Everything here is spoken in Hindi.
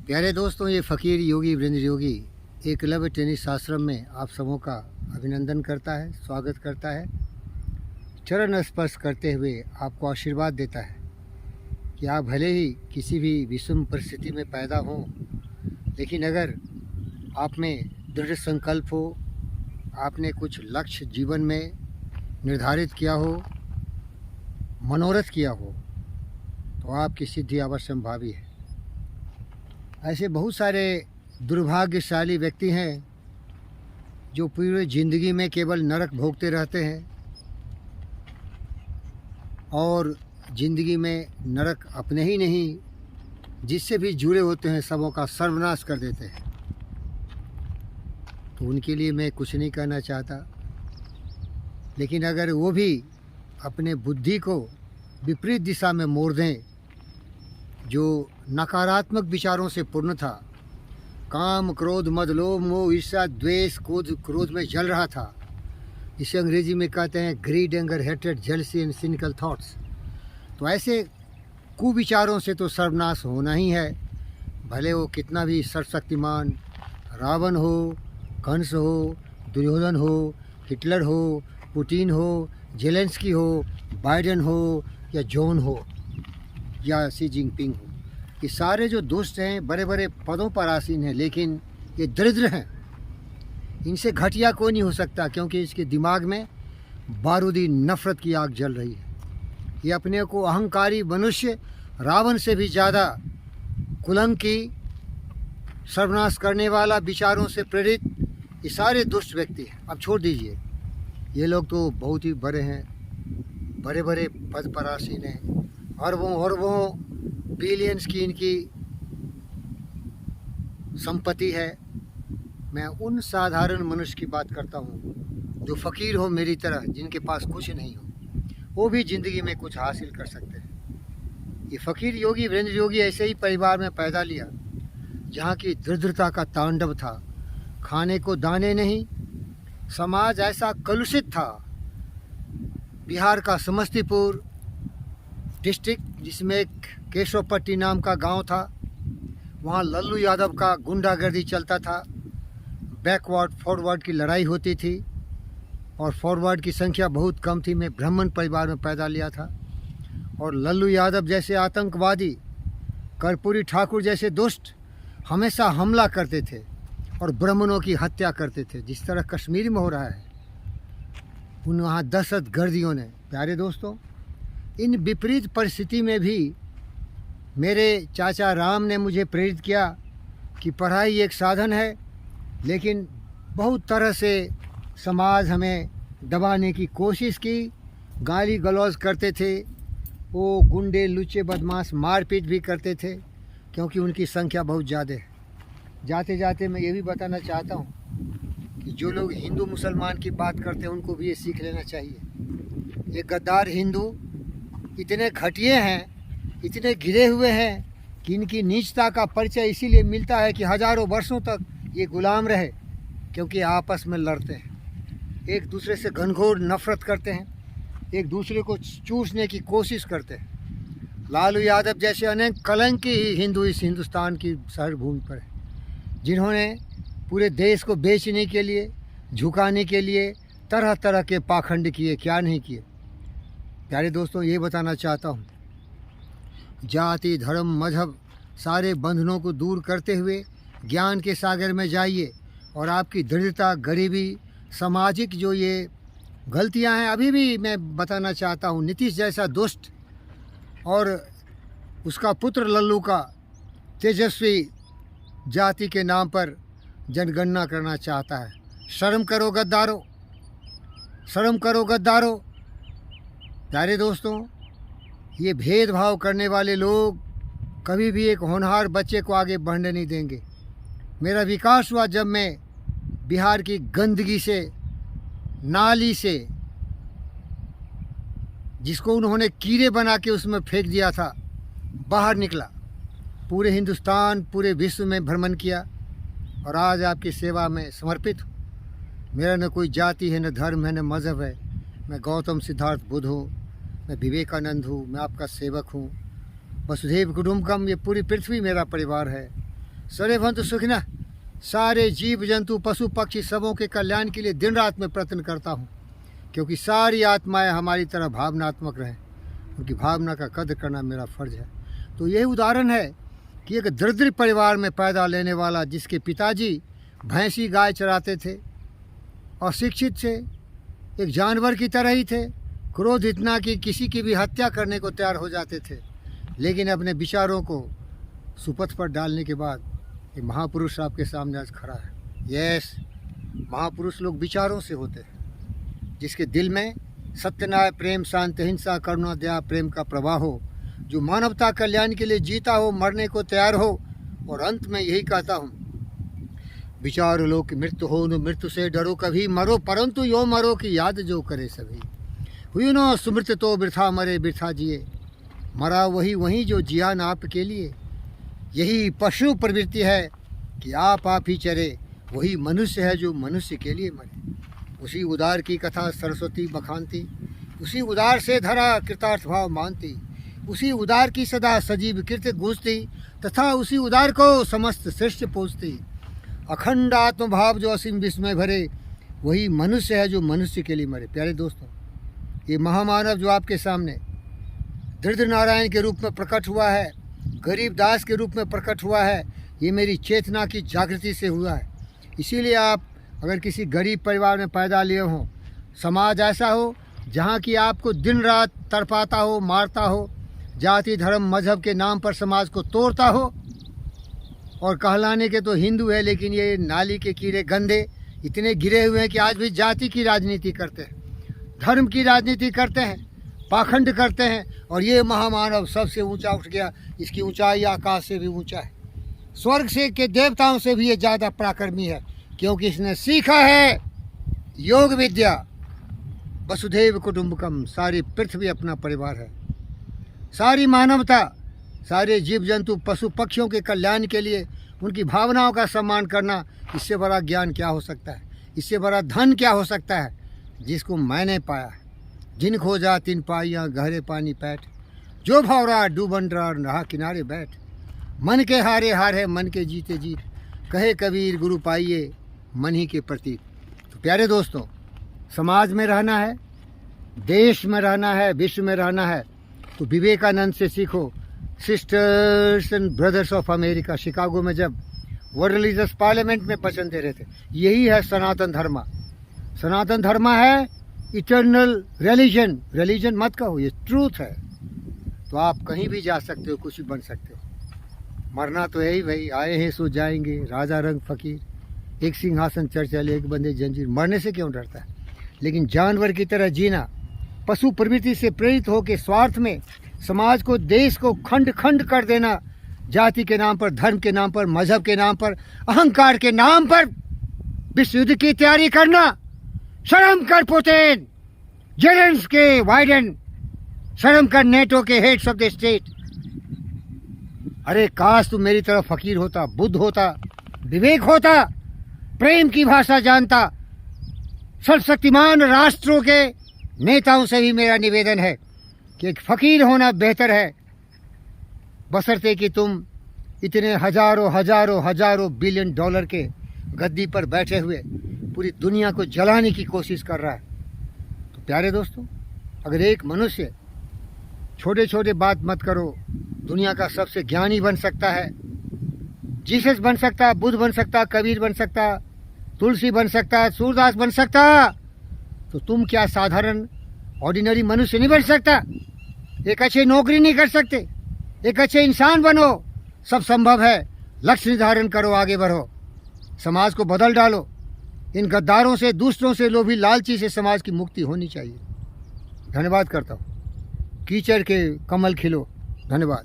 प्यारे दोस्तों, ये फ़कीर योगी वीरेंद्र योगी एकलव्य टेनिस आश्रम में आप सबों का अभिनंदन करता है, स्वागत करता है। चरण स्पर्श करते हुए आपको आशीर्वाद देता है कि आप भले ही किसी भी विषम परिस्थिति में पैदा हों, लेकिन अगर आप में दृढ़ संकल्प हो, आपने कुछ लक्ष्य जीवन में निर्धारित किया हो, मनोरथ किया हो, तो आपकी सिद्धि अवश्य संभावी है। ऐसे बहुत सारे दुर्भाग्यशाली व्यक्ति हैं जो पूरी ज़िंदगी में केवल नरक भोगते रहते हैं और ज़िंदगी में नरक अपने ही नहीं, जिससे भी जुड़े होते हैं सबों का सर्वनाश कर देते हैं। तो उनके लिए मैं कुछ नहीं कहना चाहता, लेकिन अगर वो भी अपने बुद्धि को विपरीत दिशा में मोड़ दें, जो नकारात्मक विचारों से पूर्ण था, काम क्रोध मद लोभ मोह ईर्ष्या द्वेष क्रोध में जल रहा था, इसे अंग्रेजी में कहते हैं greed anger hatred jealousy and cynical thoughts. तो ऐसे कुविचारों से तो सर्वनाश होना ही है, भले वो कितना भी सर्वशक्तिमान रावण हो, कंस हो, दुर्योधन हो, हिटलर हो, पुतिन हो, जेलेंस्की हो, बाइडेन हो या जॉन हो या शी जिनपिंग हो। ये सारे जो दुष्ट हैं बड़े बड़े पदों पर आसीन हैं, लेकिन ये दरिद्र हैं। इनसे घटिया कोई नहीं हो सकता, क्योंकि इसके दिमाग में बारूदी नफ़रत की आग जल रही है। ये अपने को अहंकारी मनुष्य रावण से भी ज़्यादा कुलंकी, सर्वनाश करने वाला विचारों से प्रेरित ये सारे दुष्ट व्यक्ति हैं। अब छोड़ दीजिए, ये लोग तो बहुत ही बड़े हैं, बड़े बड़े पद पर आसीन हैं, अरबों बिलियंस की इनकी संपत्ति है। मैं उन साधारण मनुष्य की बात करता हूँ जो फ़कीर हो मेरी तरह, जिनके पास कुछ नहीं हो, वो भी ज़िंदगी में कुछ हासिल कर सकते हैं। ये फ़कीर योगी वीरेंद्र योगी ऐसे ही परिवार में पैदा लिया जहाँ की दरिद्रता का तांडव था, खाने को दाने नहीं, समाज ऐसा कलुषित था। बिहार का समस्तीपुर डिस्ट्रिक्ट, जिसमें एक केशवपट्टी नाम का गांव था, वहाँ लल्लू यादव का गुंडागर्दी चलता था। बैकवर्ड फॉरवर्ड की लड़ाई होती थी और फॉरवर्ड की संख्या बहुत कम थी। मैं ब्राह्मण परिवार में पैदा लिया था और लल्लू यादव जैसे आतंकवादी, कर्पूरी ठाकुर जैसे दुष्ट हमेशा हमला करते थे और ब्राह्मणों की हत्या करते थे, जिस तरह कश्मीर में हो रहा है। उन वहाँ दहशतगर्दियों ने, प्यारे दोस्तों, इन विपरीत परिस्थिति में भी मेरे चाचा राम ने मुझे प्रेरित किया कि पढ़ाई एक साधन है, लेकिन बहुत तरह से समाज हमें दबाने की कोशिश की, गाली गलौज करते थे। वो गुंडे लुच्चे बदमाश मारपीट भी करते थे, क्योंकि उनकी संख्या बहुत ज़्यादा है। जाते जाते मैं ये भी बताना चाहता हूँ कि जो लोग हिंदू मुसलमान की बात करते हैं, उनको भी ये सीख लेना चाहिए। ये गद्दार हिंदू इतने घटिया हैं, इतने घिरे हुए हैं कि इनकी नीचता का परिचय इसीलिए मिलता है कि हज़ारों वर्षों तक ये गुलाम रहे, क्योंकि आपस में लड़ते हैं, एक दूसरे से घनघोर नफ़रत करते हैं, एक दूसरे को चूसने की कोशिश करते हैं। लालू यादव जैसे अनेक कलंकी ही हिंदू इस हिंदुस्तान की शहर भूमि पर है, जिन्होंने पूरे देश को बेचने के लिए, झुकाने के लिए तरह तरह के पाखंड किए, क्या नहीं किए। प्यारे दोस्तों, ये बताना चाहता हूँ, जाति धर्म मजहब सारे बंधनों को दूर करते हुए ज्ञान के सागर में जाइए और आपकी दरिद्रता, गरीबी, सामाजिक जो ये गलतियां हैं, अभी भी मैं बताना चाहता हूँ, नीतीश जैसा दुष्ट और उसका पुत्र लल्लू का तेजस्वी जाति के नाम पर जनगणना करना चाहता है। शर्म करो गद्दारों, शर्म करो गद्दारों। प्यारे दोस्तों, ये भेदभाव करने वाले लोग कभी भी एक होनहार बच्चे को आगे बढ़ने नहीं देंगे। मेरा विकास हुआ जब मैं बिहार की गंदगी से, नाली से, जिसको उन्होंने कीड़े बना के उसमें फेंक दिया था, बाहर निकला। पूरे हिंदुस्तान, पूरे विश्व में भ्रमण किया और आज आपकी सेवा में समर्पित हूँ। मेरा न कोई जाति है, न धर्म है, न मज़हब है। मैं गौतम सिद्धार्थ बुद्ध हूँ, मैं विवेकानंद हूँ, मैं आपका सेवक हूँ। वसुधैव कुटुंबकम, ये पूरी पृथ्वी मेरा परिवार है। सर्वे भवन्तु सुखिनः। सारे जीव जंतु पशु पक्षी सबों के कल्याण के लिए दिन रात में प्रयत्न करता हूँ, क्योंकि सारी आत्माएं हमारी तरह भावनात्मक रहें। उनकी भावना का कदर करना मेरा फर्ज है। तो यही उदाहरण है कि एक दरिद्र परिवार में पैदा लेने वाला, जिसके पिताजी भैंसी गाय चराते थे, अशिक्षित थे, एक जानवर की तरह ही थे, क्रोध इतना कि किसी की भी हत्या करने को तैयार हो जाते थे, लेकिन अपने विचारों को सुपथ पर डालने के बाद ये महापुरुष आपके सामने आज खड़ा है। यस, महापुरुष लोग विचारों से होते हैं, जिसके दिल में सत्य, न्याय, प्रेम, शांति, अहिंसा, करुणा, दया, प्रेम का प्रवाह हो, जो मानवता कल्याण के लिए जीता हो, मरने को तैयार हो। और अंत में यही कहता हूँ, विचार लो कि मृत्यु हो न मृत्यु से डरो, कभी मरो परंतु यो मरो की याद जो करे सभी। हुई नो सुमृत तो वृथा मरे वृथा जिए, मरा वही वही जो जिया न आपके लिए। यही पशु प्रवृत्ति है कि आप ही चरे, वही मनुष्य है जो मनुष्य के लिए मरे। उसी उदार की कथा सरस्वती बखानती, उसी उदार से धरा कृतार्थ भाव मानती, उसी उदार की सदा सजीव कीर्ति गूंजती, तथा उसी उदार को समस्त श्रेष्ठ पूजती। अखंड आत्मभाव जो असीम विस्मय भरे, वही मनुष्य है जो मनुष्य के लिए मरे। प्यारे दोस्तों, ये महामानव जो आपके सामने दरिद्र नारायण के रूप में प्रकट हुआ है, गरीब दास के रूप में प्रकट हुआ है, ये मेरी चेतना की जागृति से हुआ है। इसीलिए आप अगर किसी गरीब परिवार में पैदा लिए हों, समाज ऐसा हो जहाँ की आपको दिन रात तड़पाता हो, मारता हो, जाति धर्म मजहब के नाम पर समाज को तोड़ता हो, और कहलाने के तो हिंदू है, लेकिन ये नाली के कीड़े गंदे इतने गिरे हुए हैं कि आज भी जाति की राजनीति करते हैं, धर्म की राजनीति करते हैं, पाखंड करते हैं। और ये महामानव सबसे ऊंचा उठ गया, इसकी ऊंचाई आकाश से भी ऊंचा है, स्वर्ग से के देवताओं से भी ये ज़्यादा पराक्रमी है, क्योंकि इसने सीखा है योग विद्या। वसुधैव कुटुंबकम, सारी पृथ्वी अपना परिवार है, सारी मानवता, सारे जीव जंतु पशु पक्षियों के कल्याण के लिए उनकी भावनाओं का सम्मान करना, इससे बड़ा ज्ञान क्या हो सकता है, इससे बड़ा धन क्या हो सकता है, जिसको मैंने पाया। जिन खोजा तिन पाइयाँ गहरे पानी पैठ, जो भौरा डूबन रहा किनारे बैठ। मन के हारे हार है मन के जीते जीत, कहे कबीर गुरु पाइए मन ही के प्रतीक। तो प्यारे दोस्तों, समाज में रहना है, देश में रहना है, विश्व में रहना है, तो विवेकानंद से सीखो। Sisters and brothers of America, Chicago में जब वर्ल्ड रिलीजियस पार्लियामेंट में भाषण दे रहे थे, यही है सनातन धर्म। सनातन धर्म है इटर्नल रिलीजन। रिलीजन मत कहो, ये ट्रूथ है। तो आप कहीं भी जा सकते हो, कुछ भी बन सकते हो। मरना तो यही भाई, आए हैं सो जाएंगे, राजा रंग फकीर, एक सिंहासन चर्चल एक बंदे जंजीर। मरने से क्यों डरता है? लेकिन जानवर की तरह जीना, पशु प्रवृत्ति से प्रेरित होकर स्वार्थ में समाज को, देश को खंड खंड कर देना, जाति के नाम पर, धर्म के नाम पर, मजहब के नाम पर, अहंकार के नाम पर विश्व युद्ध की तैयारी करना। शर्म कर पुतिन, जेलेंस्की, बाइडेन, शर्म कर नेटो के हेड्स ऑफ द स्टेट। अरे काश तुम मेरी तरह फकीर होता, बुद्ध होता, विवेक होता, प्रेम की भाषा जानता। सर्वशक्तिमान राष्ट्रों के नेताओं से भी मेरा निवेदन है कि एक फकीर होना बेहतर है, बशर्ते कि तुम इतने हजारों हजारों हजारों बिलियन डॉलर के गद्दी पर बैठे हुए पूरी दुनिया को जलाने की कोशिश कर रहा है। तो प्यारे दोस्तों, अगर एक मनुष्य, छोटे छोटे बात मत करो, दुनिया का सबसे ज्ञानी बन सकता है, जीसस बन सकता, बुद्ध बन सकता, कबीर बन सकता, तुलसी बन सकता, सूरदास बन सकता, तो तुम क्या साधारण ऑर्डिनरी मनुष्य नहीं बन सकता? एक अच्छी नौकरी नहीं कर सकते? एक अच्छे इंसान बनो, सब संभव है। लक्ष्य निर्धारण करो, आगे बढ़ो, समाज को बदल डालो। इन गद्दारों से, दूसरों से, लोभी लालची से समाज की मुक्ति होनी चाहिए। धन्यवाद करता हूँ। कीचड़ के कमल खिलो। धन्यवाद।